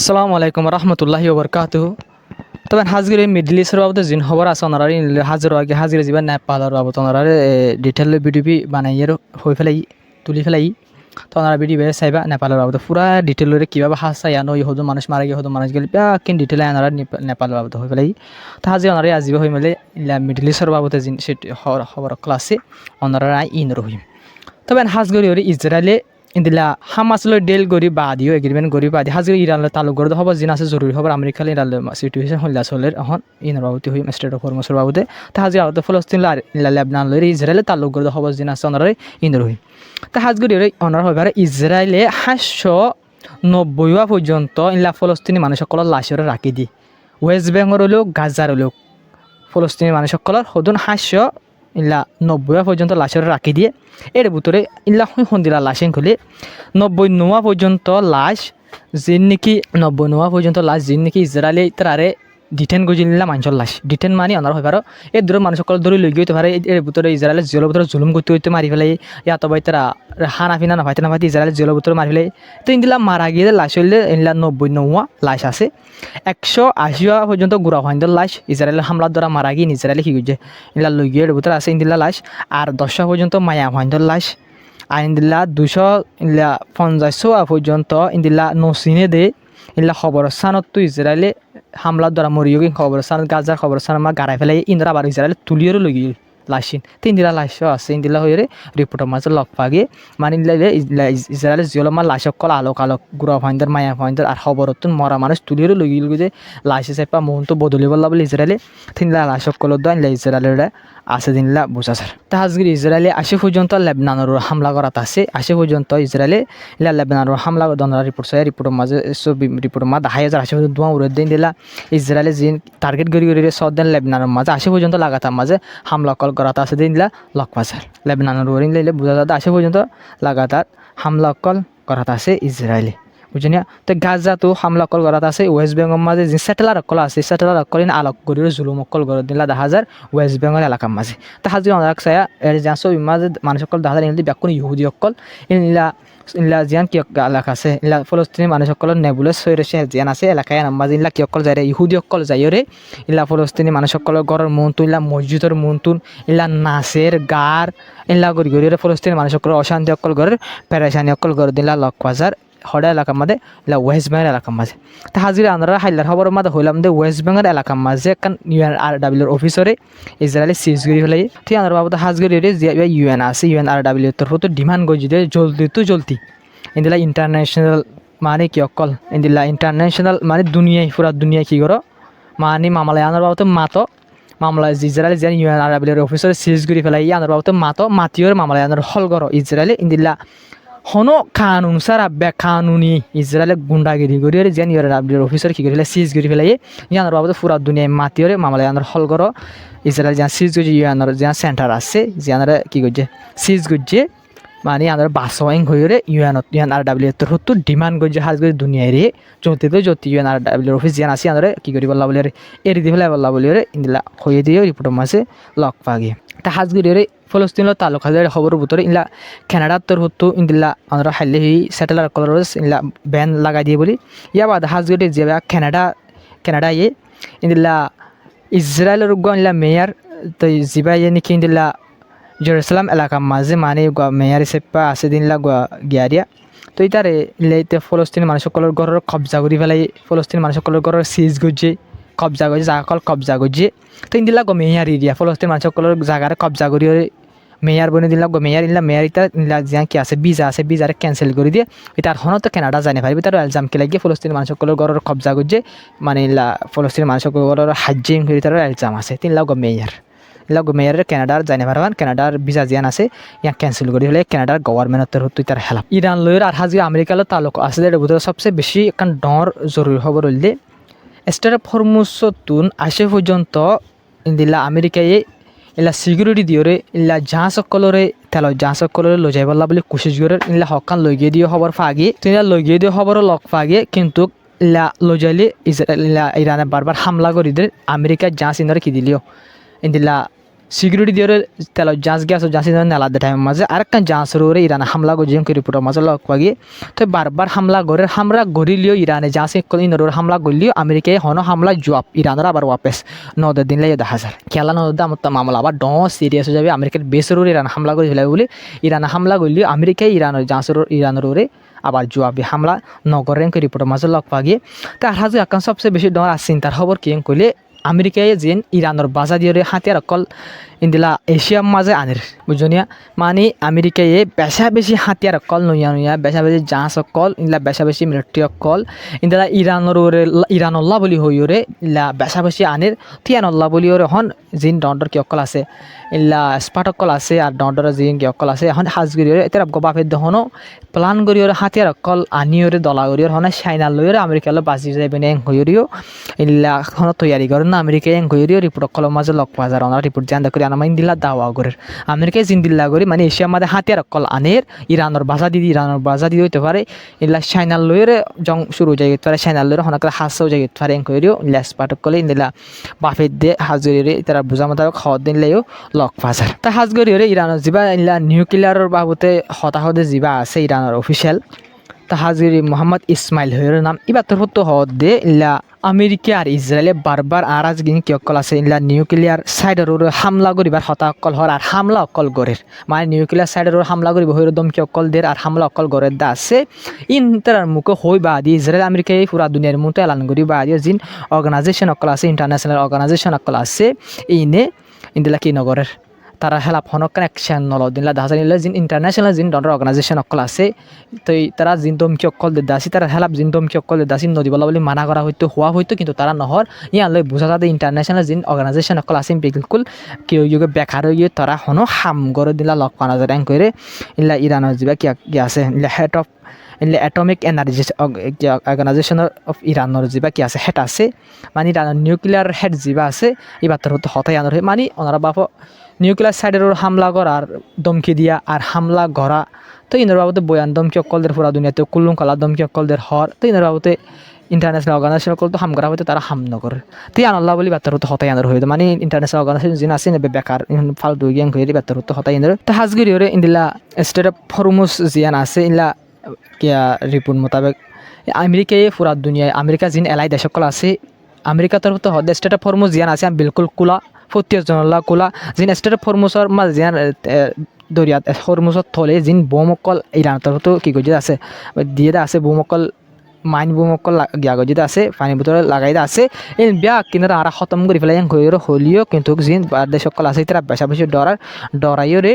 আসসালামু আলাইকুম রহমতুল্লাহি ওবরকাতুহু। তবে হাজগির মিডল ইস্টের বাবদ জিন খবর আছে ওনারা হাজির আগে হাজির যাবেন নেপালের বাবদ ওনারা ডিটেল ভিডিও বানাইয়ের হয়ে ফেলাই তুলি ফেলাই তো ওনারা ভিডিও চাইবা নেপালের বাবদ পুরা ডিটেল কীভাবে হাসা ইয়ানো হদু মানুষ মারা গিয়ে হদু মানুষ গেলে কিন ডিটেল ওনারা নেপালের বাবদ হয়ে ফেলাই তো হাজির ওনারা আজিব হয়ে মেলে মিডল ইস্টের বাবদে জিন সে খবর ক্লাসে ওনারা ইন রহিম। তবে হাজগরি ইসরায়েলে ইন্দিলা হামাসলৈ ডেল গরি বাদিও এগ্রিমেন্ট গরি বাদি হাজগরি ইরানলৈ তালুক গরদ হব জিন আছে জরুরি খবর আমেরিকালৈ ইরানলৈ সিচুয়েশন হইলা চলের এখন ইন বাবুতি হই স্টেট অফ হরমসর বাবুতে তা হাজি আওতে ফলস্তিন লেবনানলৈ ইসরায়েলে তালুক গরদ হব জিন আছে অনারে ইন রহি তা হাজগরি অনার হইবারে ইসরায়েলে 790 পর্যন্ত ইলা ফলস্তিনি মানুষসকলৰ লাশরে রাখি দি ওয়েস্ট বেঙ্গল হলেও গাজার হলেও ফলস্তিনি মানুষসকলৰ সদন 790 পর্যন্ত লাশের রাখি দিয়ে এর ভিতরে ইল্লা সন্দিলা লাশেন খুলে 90 পর্যন্ত লাশ যিন নাকি 90 পর্যন্ত লাশ যিন নাকি ইসরায়েলে তারে ডিটেন গজিলা মানুষের লাশ ডিটেন মানে অনার হয়ে পারো এই দূরের মানুষ সকল ধরে লই গিয়ে পারে এর ভিতরে ইসরায়েলের জেলের ভিতরে জুলুম করতে হইতে মারি ফেলাই ইয়াত বাই তারা হানা ফিনা না ফাইতে না ফাইতে ইসরায়েলের জেলের ভিতরে মারি ফেলাই তো ইন্দিলা মারা গিয়ে লাশ হইলে ইনলা 90 লাশ আছে 180 পর্যন্ত গুড়া ফাইন্দর লাশ ইসরায়েলের হামলার দ্বারা মারা গিয়ে ইসরায়েলে কি করছে ইনলা লই গিয়ে এর ভিতরে আছে ইন্দিলা লাশ আর 10 পর্যন্ত মায়া ফাইন্দর লাশ আর ইন্দিলা 250 পর্যন্ত ইন্দিলা নসিনে দে ইল্লা খবরস্থানত তো ইসরায়েলে হামলার দ্বারা মরিও কি খবরস্থান গাজার খবরস্থান আমার গাড়াই ফেলাই ইন্দিরা আবার ইসরায়েলে তুলিয়েরও লই লাশিন তো ইন্দিরা লাশও আছে ইন্দিলা হয়ে রিপোর্টের মাঝে লগ পাগে মানে ইসরায়েলে জিওলমার লাশ সকল আলোক গুড়া ফাইন্দার মায়া ফাইন্দার আর খবরতুন মরা মানুষ তুলিয়েরও লই যে লাশে চাইপা মন তো বদলি বললা বলে ইসরায়েলে তিনলা লাশ সকল ইনলা ইসরায়েলের আছে দিনলা বোঝা স্যার তাহাজগির ইসরায়েলে 80 পর্যন্ত লেবনানের হামলা করাত আছে 80 পর্যন্ত ইসরায়েলে ইলা লেবনানের হামলা দনরা রিপোর্ট চাই রিপোর্টের মাঝে রিপোর্টের মাঝে 1080 পর্যন্ত ধোঁয়া উড়ে দিন দিলা ইসরায়েলে জিন টার্গেট গড়ি সদেন লেবনানের মাঝে 80 পর্যন্ত লাগাতার মাঝে হামলা করাত আছে দিনলা লকপাসার লেবনানের ওরিন লাইলে বোঝা যায় 80 পর্যন্ত লাগাতার হামলা করাত আছে ইসরায়েলে বুঝিনা তো গাজা তো হামলা করাত আছে ওয়েস্ট বেঙ্গল মাঝে যে স্যাটেলাইট অকল আছে স্যাটেলাইট অকলিন আলোক গড়ির জুলুম অকল গড় দিলা 10,000 ওয়েস্ট বেঙ্গল এলাকার মাঝে তা হাজি অনেক সায়া এর যাসো মাঝে মানুষ অকল 10,000 ইনলি ব্যাকুন ইহুদি অকল ইনলা জিয়ান কি এলাকা আছে ইনলা ফলস্তিনি মানুষ অকল নেবুলাস সৈরেছে জিয়ান আছে এলাকায় মাঝে ইনলা কি অকল যায় ইহুদি অকল যায়রে ইনলা ফলস্তিনি মানুষ অকল গড়ের মন্তুন ইনলা মসজিদের মন্তুন ইনলা নাসের গার ইনলা গড়ি ফলস্তিনি মানুষ অকল অশান্তি অকল গড়ের পেরেশানি অকল গড় দিলা লকবাজার হড়া এলাকার মাঝে ইলা ওয়েস্ট বেঙ্গল এলাকার মাঝে তা হাজিরা আমরা হাইলার খবরের মাঝে হইলাম যে ওয়েস্ট বেঙ্গল এলাকার মাঝে কারণ UNRWর অফিসরে ইসরায়েলি সিজ করি ফেলাই ঠিক আমরা বাবদ হাজগরি যে UN আছে UNRWর তরফ তো ডিমান্ড করছি যে জলদি ইন্দিলা ইন্টারন্যাশনাল মানে কি অকল ইন্দিলা ইন্টারন্যাশনাল মানে দুনিয়ায় পুরা দুনিয়া কি করো মানে মামলায় আনার বাবদ মাতো মামলা ইসরায়েলি যে UNRWর অফিসরে সিজ করি ফেলাই আনার বাবদ মাতিওর মামলায় আনার হল করো ইসরায়েলি ইন্দিলা হনো কানুন সার আব্বা কানুনি ইসরায়েলে গুন্ডাগিরি করি যেন UNRWর অফিসর কি করি সিজ করি ফেলাই ইয়ানোর বাবদ পুরা দুনিয়ায় মাতিওরে মামলায় আনার হল করো ইসরায়েল যে সিজ করছে UNR যে সেন্টার আছে যে আনারা কি করছে সিজ করছে মানে আমরা বাসওয়াইং হয়ে UNRW তরফ তো ডিমান্ড করছে হাজ করে দুনিয়ায় রে চলতে তো যদি UNRWর অফিস যেন আসি আমরা কি করি বললা বলে এর দি ফেলাই বললা বলে ইন্দিলা হয়ে দিয়ে রিপোর্টের মাঝে লক পাগে তা হাজ করে ফলস্তিনের তালুক হাজার খবরের ভিতরে ইনলা কানাডার তরফ তো ইন্দিলা আমরা হাইলে স্যাটেলাইট কলার ইনলা ব্যান লাগাই দিয়ে বলি ইয়া বাদ হাজ করে যে কানাডা ইন্দিলা ইসরায়েলের ইনলা মেয়ার তো জিবা নাকি ইন্দিলা জেরুসালাম এলাকার মাঝে মানে মেয়ার হিসেবে আছে দিনলা গিয়ারিয়া তো ইতারে ইলাইতে ফলস্তিনি মানুষ সকলের ঘরের কবজা করি ফেলাই ফলস্তিনি মানুষ সকলের ঘরের সিজ করছে কবজা করছে জাগাকল কবজা করছে তো ইন্দিলা মেয়ার এরিয়া ফলস্তিনি মানুষ সকলের জায়গার কবজা করি মেয়ার বনে দিলা মেয়ার ইনলা মেয়ার ইতা ইনলা যা কি আছে বিজারে ক্যান্সেল করে দিয়ে ইতার হন তো কানাডা জানি পারবি তার এলজাম কে লাগিয়ে ফলস্তিনি মানুষ সকলের ঘরের কবজা করছে মানে ইনলা ফলস্তিনি মানুষ সকলের ঘরের হাজিং করে তার এলজাম আছে তিনলা মেয়ার মেয়ারের কানাডার জানি পারবান কানাডার ভিসা জিয়ান আছে ইয়াক ক্যান্সেল করে হলে কানাডার গভর্নমেন্টের তুই তার হেল্প ইরান লয়ের আর হাজি আমেরিকার তালুক আছে এর ভিতরে সবচেয়ে বেশি এখন ডর জরুরি খবর হইলে স্টেট অফ হরমুজ তুন 80 পর্যন্ত ইন্দিলা আমেরিকায় ইলা সিকিউরিটি দিওরে ইলা জাহাজ সকলরে তেল জাহাজ সকলরে লই যাই বললা বলে কোশিশ করে ইলা হকান লই গিয়ে দিও খবর ফাগে তিনলা লই গিয়ে দিও খবর লক ফাগে কিন্তু ইলা লই যাইলে ইরানে বারবার হামলা করে দে আমেরিকা জাহাজ ইনরে কি দিলিও ইন্দিলা সিকিউরিটি দিয়ে তেল জাঁচ গেছে জাঁচি নেলা দে টাইম মাঝে আরেকখান জাঁচ রোরে ইরান হামলা গজিয়ে রিপোর্টের মাঝে লক পাগিয়ে তো বারবার হামলা গড়িলিও ইরানে জাঁচে ইনর হামলা গড়লিও আমেরিকায় হন হামলা জবাব ইরানের আবার ওয়াপেস নদের দিন লাগে 10,000 খেলা নদে আমার মামলা আবার সিরিয়াস হয়ে যাবে আমেরিকার বেসের ইরান হামলা করে ফেলে বলে ইরান হামলা করলিও আমেরিকায় ইরানের জাঁচের ইরানের ওরে আবার জবাবি হামলা নগরেন রিপোর্টের মাঝে লক পাগিয়ে তার হাজু এখন সবচেয়ে বেশি ডর আর চিন্তার খবর কি কইলে আমেরিকায় যেন ইরানের বাজা দিয়ে হাতিয়ার অকল ইন্দিলা এশিয়ার মাঝে আনের বুঝনিয়া মানে আমেরিকায় বেশি হাতিয়ার অকল নইয়া বেশি জাহাজ অকল ইলা বেশি মিলিটারি অকল ইন্দিলা ইরানল্লাহ বলি হই ওরে ইলা বেশি আনের তিয়ানল্লাহ বলি ওরে হন জিন ডন্ডর কি অকল আছে ইলা স্পাট অকল আছে আর ডন্ডর জিন কি অকল আছে এখন হাজগিরি ওরে এতে গবাফের দহনো প্লান করি ওরে হাতিয়ার অকল আনি ওরে দলা করি ওর হনে চাইনা লই ওরে আমেরিকালো বাঁচি যাইবে এং হইরিও ইলা এখন তৈয়ারি করেন না আমেরিকা এং হইরিও রিপোর্ট অকলের মাঝে লক পাওয়া যায় ওনারা রিপোর্ট জানতে করি আনামাইন দিলা দাওয়া করে আমেরিকায় জিন্দিল্লা করি মানে এশিয়ার মাঝে হাতিয়ার অকল আনের ইরানের বাজা দিদি হইতে পারে ইলা চাইনার লইরে জং শুরু যাই পারে চাইনার লইরে হনকালে হাসও যাই পারে এং হইরিও ইলা স্পাট অকলে ইন্দিলা বাফের দে হাজগিরি তারা বোঝা মোতাবেক খাওয়া দিনলেও লক পাজার তা হাজগিরি ইরানের যা ইলা নিউক্লিয়ারের বাবতে হতাহতে যা আছে ইরানের অফিসিয়াল তা হাজগিরি মোহাম্মদ ইসমাইল হইর নাম ইবার তোর হতো হদ দে ইলা আমেরিকা আর ইসরায়েলে বারবার আরাজ গিনি কি অকল আছে ইলা নিউক্লিয়ার সাইডের হামলা করিবার হতা অকল হর আর হামলা অকল গড়ের মানে নিউক্লিয়ার সাইডের হামলা করিব হইর দমকি অকল দের আর হামলা অকল গড়ের দা আছে ইনতার মুখে হই বা দি ইসরায়েল আমেরিকায় পুরা দুনিয়ার মতো এলান করি বা দি জিন অর্গানাইজেশন অকল আছে ইন্টারন্যাশনাল অর্গানাইজেশন অকল আছে ইনে ইন্দিলা কি নগরের তারা হেল্প হনকান অ্যাকশন নল দিনলা দাহাজ নিলে জিন ইন্টারন্যাশনাল জিন ডন্ডর অর্গানাইজেশন অকল আছে তো তারা জিন দমকি অকল দাসি তারা হেল্প জিন দমকি অকল দাসি নদী বলা বলে মানা করা হইতো হওয়া হইতো কিন্তু তারা নহর ইয়ালৈ বোঝা যাতে ইন্টারন্যাশনাল জিন অর্গানাইজেশন অকল আছে বিলকুল কেউ ইয়ে বেকার হয়ে তারা হনো হাম গড়ে দিলা লক পানা যায় করে ইলা ইরানের যা কি আছে head of atomic energy organisation of ইরানের যা কি আছে হেড আছে মানে ইরানের নিউক্লিয়ার হেড যা আছে এবার তোর হতো হতাই আনার মানে ওনারা বাপ নিউক্লিয়ার সাইডের হামলা করার দমকি দিয়া আর হামলা গড়া তো ইনার বাবতে বয়ান দমকি অকলদের পুরা দুনিয়াতে কুল্লুম কালা দমকি অকলদের হর তো ইনার বাবতে ইন্টারন্যাশনাল অর্গানাইজেশন অকল তো হাম করা হয়তো তারা হাম নকরে তো আনাল্লাহ বলি বাত্তার হতো হতাই আনার হইতো মানে ইন্টারন্যাশনাল অর্গানাইজেশন যিনি আছে নেবে বেকার ফালতু গিয়াং হয়ে বাত্তার হতো হতাই আনার তো হাজগিরি ওরে ইন্দিলা স্টেট অফ হরমুজ জিয়ান আছে ইলা কিয়া রিপোর্ট মোতাবেক আমেরিকায় পুরা দুনিয়ায় আমেরিকা যিনি এলাই দেশ সকল আছে আমেরিকা তরফ তো হদ স্টেট অফ হরমুজ জিয়ান আছে বিলকুল কুলা 40 জনলা কুলা যিনি স্টেট অফ হরমুজর মাঝ জিয়ান দরিয়াত হরমুজত থলে যিন বোমকল ইরান তরফ তো কি গজিত আছে দিয়ে আছে বোমকল মাইন বোমকল গিয়া গজিত আছে পানি বোতল লাগাই আছে এই বিয়া কিন্তু আর খতম করে ফেলাই হলিও কিন্তু যিন দেশ সকল আছে তারা বেশি ডরাইও রে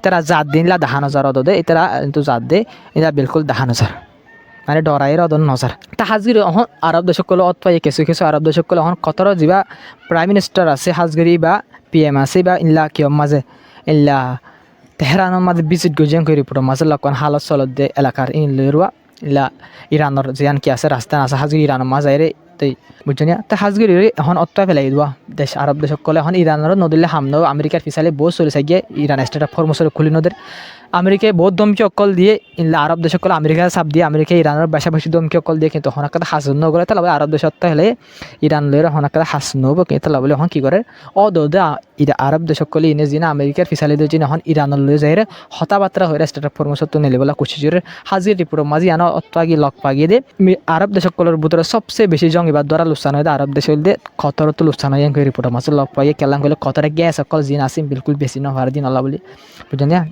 তারা জাত দিনলা 10,000 দে তারা কিন্তু জাত দে এটা বিলকুল 10,000 মানে ডরাইয়ের অদন নজর তা হাজগিরি অহন আরব দেশকলে অথবা কিছু আরব দেশকলে অহন কতর যা প্রাইম মিনিস্টার আছে হাজগিরি বা PM আছে বা ইল্লা কিয়ম মাঝে ইল্লা তেহরানের মাঝে ভিজিট গজিয়াং করে রিপোর্টের মাঝে লক্ষণ হালত চলত দে এলাকার ইনলুয়া ইল্লা ইরানের জিয়ান কি আছে রাস্তা আছে হাজগিরি ইরানের মাঝে রে তাই বুঝছনিয়া তা হাজগিরি এখন অত্তা ফেলাই দেওয়া দেশ আরব দেশকলে এখন ইরানের নদীলে হামনো আমেরিকার পিছালে বহুত চলে চাই গিয়ে ইরান স্টেট অফ হরমুজের খুলি নদের আমেরিকায় বহুত দমকি অকল দিয়ে ইল্লা আরব দেশ সকল আমেরিকার চাপ দিয়ে আমেরিকা ইরানের বেশি দমকি অকল দিয়ে কিন্তু হনাকাতে হাসন নগরে তাহলে আরব দেশত হলে ইরান লইরে হনাকাতে হাসন নব কিন্তু তাহলে এখন কি করে দে আরব দেশ সকলে ইনে যিনি আমেরিকার ফিসালি দিয়ে যিনি এখন ইরানের লই যায় হতাবাত্রা হয়ে স্টেট অফ হরমুজত তো নেলে বলা কুচিজুর হাজির রিপোর্ট মাঝি আনা অত্যাগি লক পাগিয়ে দে আরব দেশ সকলের ভিতরে সবচেয়ে বেশি জং এবার দ্বারা লুসান হয় আরব দেশ হইলে কতর তো লুসান হয় রিপোর্ট মাঝে লক পাইয়ে কেলাম হলে কতরে গ্যাস সকল জিন আসিম বিলকুল বেশি নহার দিন আল্লাহ বলি বুঝলেন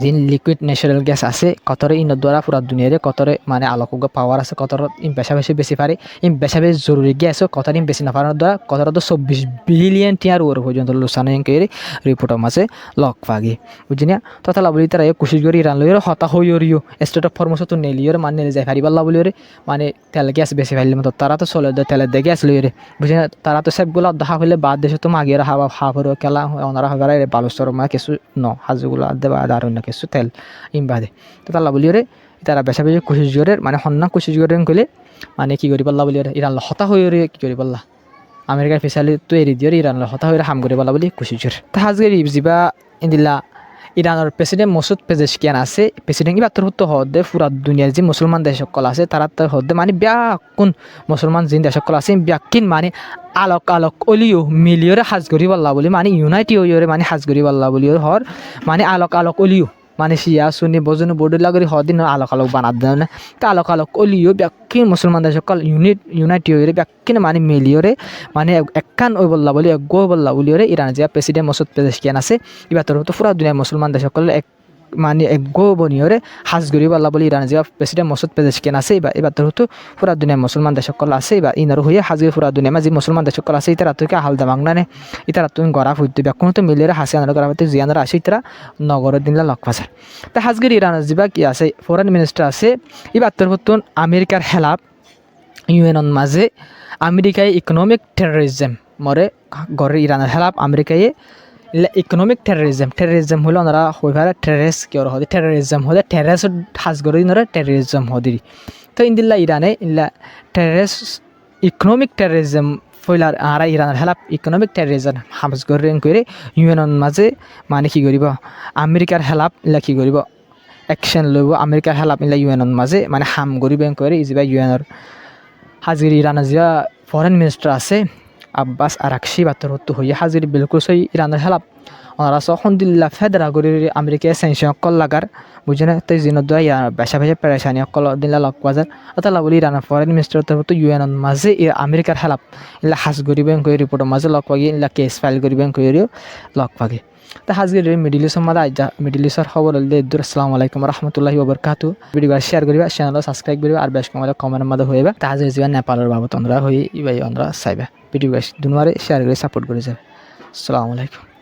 যিন লিকুইড ন্যাচারাল গ্যাস আছে কতরে ইন দ্বারা পুরা দুনিয়ারে কতরে মানে আলোকজ্ঞ পাওয়ার আছে কতর ইম বেশি বেশি পারে ইম বেশি জরুরি গ্যাস কতর ইম বেশি না পারার দ্বারা কতর তো 24 বিলিয়ন টিয়ার ওর পর্যন্ত লুসানো করে রিপোর্টের মাঝে লক পাগি বুঝিনা তথা লাভলি তারা কোশিশ করি Iran লইরে Hota হইরিও state of Hormuz তো নেলিওর মানে নেলে যাই পারিবার লাভলি মানে তেল গ্যাস বেশি ফাইলে মতো তারা তো চলে তেলের দিয়ে গ্যাস লইরে বুঝিনা তারা তো সবগুলো দেখা হইলে বাদ দেশে তো মাগিয়ে হাফর খেলা ওনারা হবার বালুস্তর মা কিছু হাজুগুলো দেবা আর অন্য কিছু তেল ইমবাদে তো তাল্লা বলি রে তারা বেশা কোশিশ করে মানে হন্না কোশিশ করে কইলে মানে কি করি পাল্লা বলি ইরান হতা হয়ে কি করি পাল্লা আমেরিকার ফিসালি তো এরি দিয়ে ইরান হতা হয়ে হাম করে পাল্লা বলি কোশিশ করে তা হাজগের যা ইন্দিল্লা ইরানের প্রেসিডেন্ট মসুদ পেজেশকিয়ান আছে প্রেসিডেন্ট ইবাত্তর হতো হদে পুরা দুনিয়ার যে মুসলমান দেশ সকল আছে তারা তো হদে মানে ব্যাকুন মুসলমান যে দেশ সকল আছে ব্যাকিন মানে আলোক আলোক অলিও মিলিয়রে হাজ করি বল্লা বলি মানে ইউনাইটি হইরে মানে হাজ করি বল্লা বলি হর মানে আলোক আলোক অলিও মানে শিয়া সুন্নি বজনু বডুল্লা করে হদিন আলোক আলোক বানাত দেয় না তা আলোক আলোক অলিও ব্যাকিন মুসলমান দেশ সকল ইউনাইটি হইরে ব্যাকিন মানে মিলিয়রে মানে একখান ওই বল্লা বলি এক গো বল্লা বলিওরে ইরান যে প্রেসিডেন্ট মসুদ পেজেশকিয়ান আছে ইবাত্তর হতো পুরা দুনিয়ার মুসলমান দেশ সকল এক মানে এক গো বনিয়রে হাজ গরি বল্লা বলি ইরান যে প্রেসিডেন্ট মসুদ পেজেশকিয়ান আছে এবার তো পুরা দুনিয়ার মুসলমান দেশ সকল আছে এবার ইনারও হয়ে হাজির পুরা দুনিয়া যে মুসলমান দেশ সকল আছে ইতারা তুই হাল দামাং না নে ইতারা তুমি গড়া ফুটতে ব্যাকুন তো মিলিয়ে হাসি আনার গড়া ফুটতে জিয়ানারা আসে ইতারা নগরের দিনলা লক ফাঁসার তা হাজগির ইরান যা কি আছে ফরেন মিনিস্টার আছে এবার তোর আমেরিকার হেলাপ ইউএনন মাঝে আমেরিকায় ইকোনমিক টেররিজম মরে গড়ের ইরানের হেলাপ আমেরিকায় ইকোনমিক টেররিজম হলে ওনারা হয়ে পারে টেরেস কি হতে টেররিজম হলে টেরেস হাজ করে ওনারা টেররিজম হদি তো ইন্দিল্লা ইরানে ইল্লা টেরেস ইকোনমিক টেররিজম ফইলার আরা ইরানের হেলাপ ইকোনমিক টেররিজম হাজ করে ইউএনর মাঝে মানে কি করিব আমেরিকার হেলাপ ইলা কি করিব অ্যাকশন লইব আমেরিকার হেলাপ ইলা ইউএনর মাঝে মানে হাম করিব করে ইজিবা ইউএনর হাজির ইরানের যা ফরেন মিনিস্টার আছে আব্বাস আরাকশি বাতর হতো হইয়া হাজির বিলকুল সই ইরানের হেলাপ ওনারা সখন দিল্লা ফেদরা করে আমেরিকায় সেনশন অকল লাগার বুঝে না তাই জিন দোয়া বেসা বেসা পেরেশানি অকল দিল্লা লক বাজার অতলা বলি ইরানের ফরেন মিনিস্টার হতো ইউএনর মাঝে আমেরিকার হেলাপ ইলা হাজ করিবেন করে রিপোর্টের মাঝে লক পাগি ইলা কেস ফাইল করিবেন করেও লক পাগে তা হাজগির মিডিল ইস্টের মাঝে আজ মিডিল ইস্টের খবর হলে আসসালামু আলাইকুম রহমতুল্লাহি ওবরকাতু ভিডিও শেয়ার করিবা চ্যানেল সাবস্ক্রাইব করিবা আর বেশ কমালে কমেন্টের মাঝে হইবা তা হাজির যাবা নেপালের বাবদ আমরা হই ইবাই আমরা চাইবা ভিডিও দুনিয়ারে শেয়ার করে সাপোর্ট করে যাবে আসসালামু আলাইকুম।